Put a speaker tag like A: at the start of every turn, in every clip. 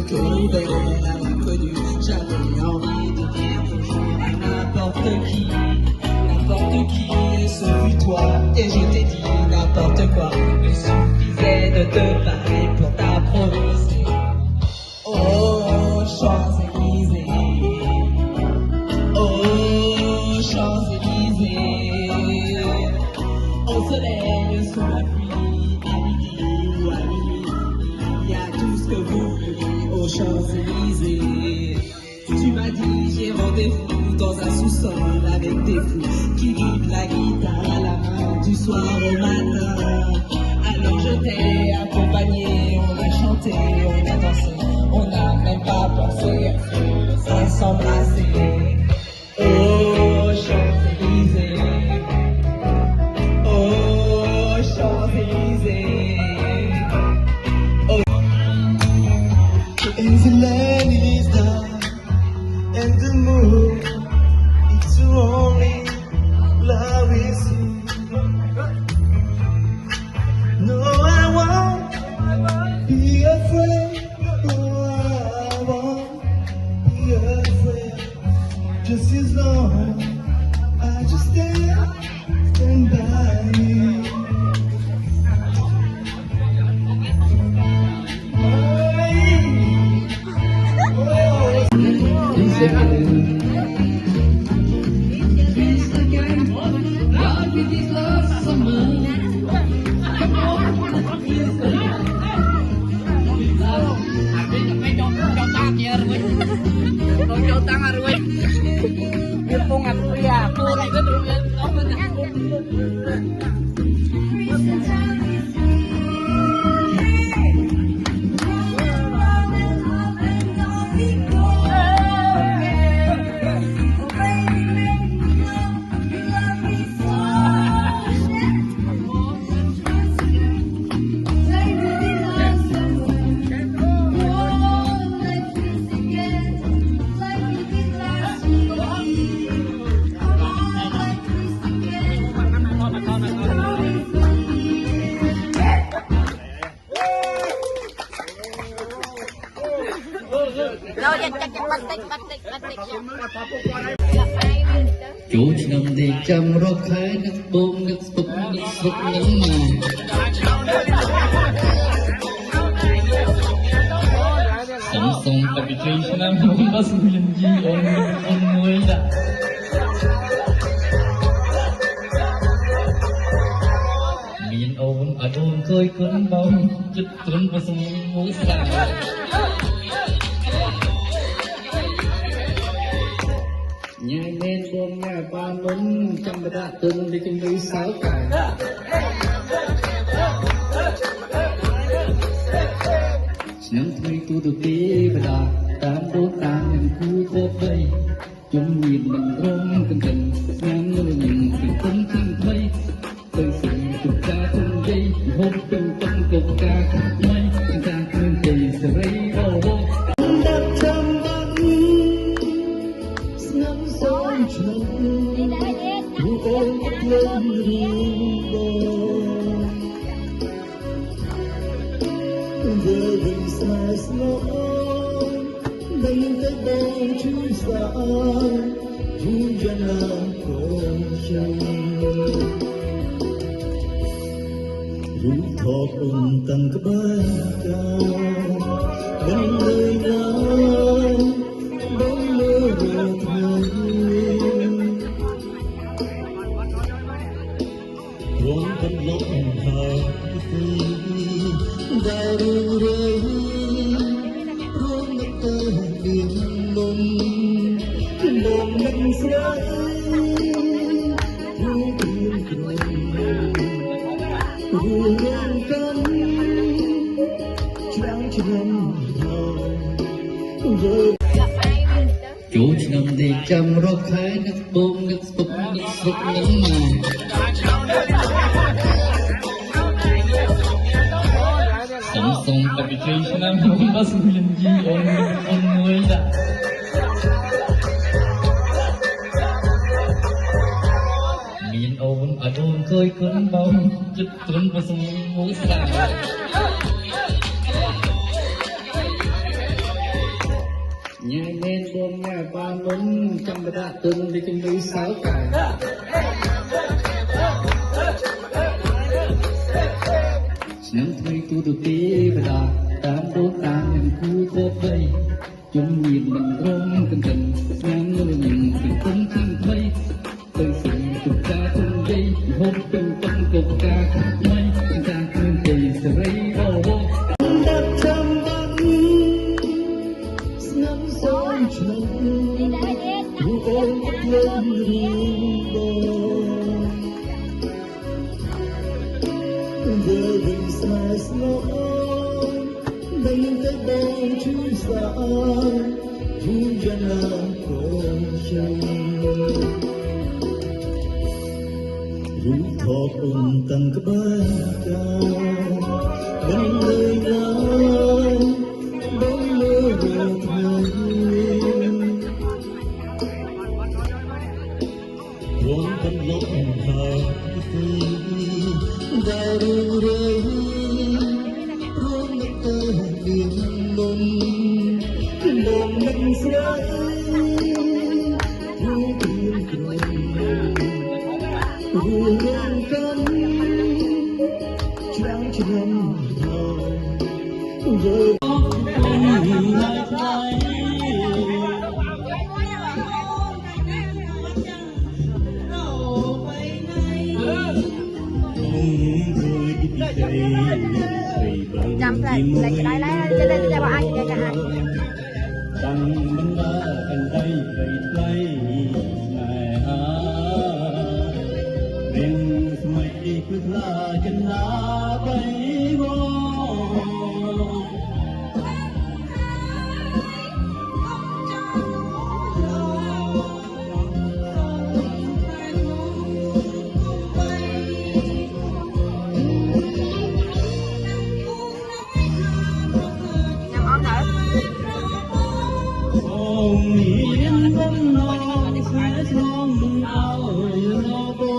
A: que nouvelle inconnue. J'avais envie de dire bonjour à n'importe qui, et ce fut toi. Et je t'ai dit n'importe quoi. Il suffisait de te parler pour t'approcher. Oh, Champs-Élysées, oh, Champs-Élysées, au soleil, sous la pluie, à midi ou à minuit, il y a tout ce que vous voulez aux Champs-Élysées. Tu m'as dit j'ai rendez-vous dans un sous-sol avec des fous qui grippent la guitare à la main du soir au matin. Alors je t'ai accompagné, on a chanté, on a dansé, on n'a même pas pensé à s'embrasser. Oh, Champs-Élysées, oh, Champs-Élysées, oh. And the land is down, and the moon, it's only love is you. No, I won't be afraid. Oh, I won't be afraid. Just as long I just stand by you.
B: Chú năm đi chăm rốt khái nước bông nước sụp nấm mà sắm song cà phê chơi năm không có sự liên gì ông nuôi đã miền ôm ở đâu khơi cuốn bông chút cuốn vào sông mũi xa. Nhà nên bom nhà ba mấn trăm đá từng đi trong núi sáu cài. Năm thay tu được tí và đà tam đô tam nhận khu vô vây. Trong nhìn mình rong từng từng ngắm nơi nhìn từng tấm chân thấy. Tôi sự tục ca không dây hôm từng trong cuộc ca không mây ca không kỳ sẽ lấy đau vô.
A: Rooftop untang kebahagiaan dan lelah dan meratari ruang penelon hati daruri ruang terbimbang dan mesra
B: Chú năm đi chăm rốt khái nước bông nước sụp nấm mà sắm song cà phê chơi năm không có sự liên gì ông nuôi đã miền ôm ở đâu khơi cuốn bông chút cuốn vào sông mũi xa. បានមុនចាំបដាទុននៃជំនួយសើកាយឆ្នាំថ្មីទូទៅទេបដាតាមដូនតាមនឹងគូទៅបីជំនាញមិនរំកន្ទឹមឆ្នាំនោះនឹងពីគុំទីថ្មីទៅសិនទុកការគុំយាយហូបទៅកំកបការថ្មីការគ្រឿងទេសេរីរហូតដាត់ចាំបាត់ស្នំសូមឆ្លងរូបអូនលើរូបLiving slice no Đừng tới đâu chú xa Chú dân làm con chân Rú thọt ôn tăng cái bái cao Bên lời nói Bên lời về thời Quán tâm lốc hà Daru rơi Rốt nước tơ biển nôn Nôn nâng sợi Rú biển cười Rú rong cắn Tráng trầm hào Rơi lại tay
C: Chăm lại cái đây lên cho bọn anh cho cả anh
B: Tăng bánh đá anh đây vậy ngày ha Đêm mây cứ la chân lá bay vô Yên tâm non sẽ non ao nó bố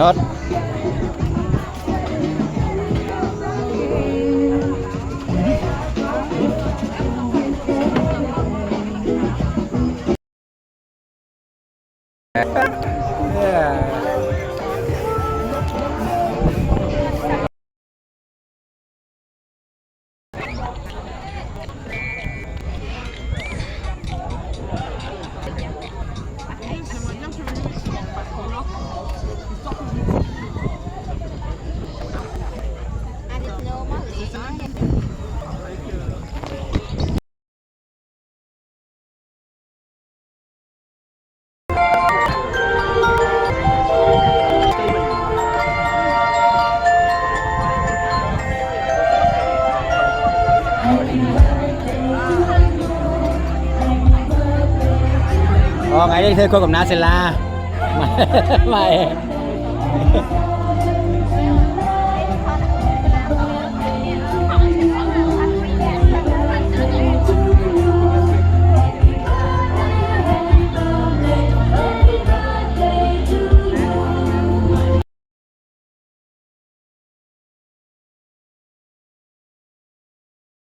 D: รถอ๋อไงได้เธอคุยกับนาเซลาไม่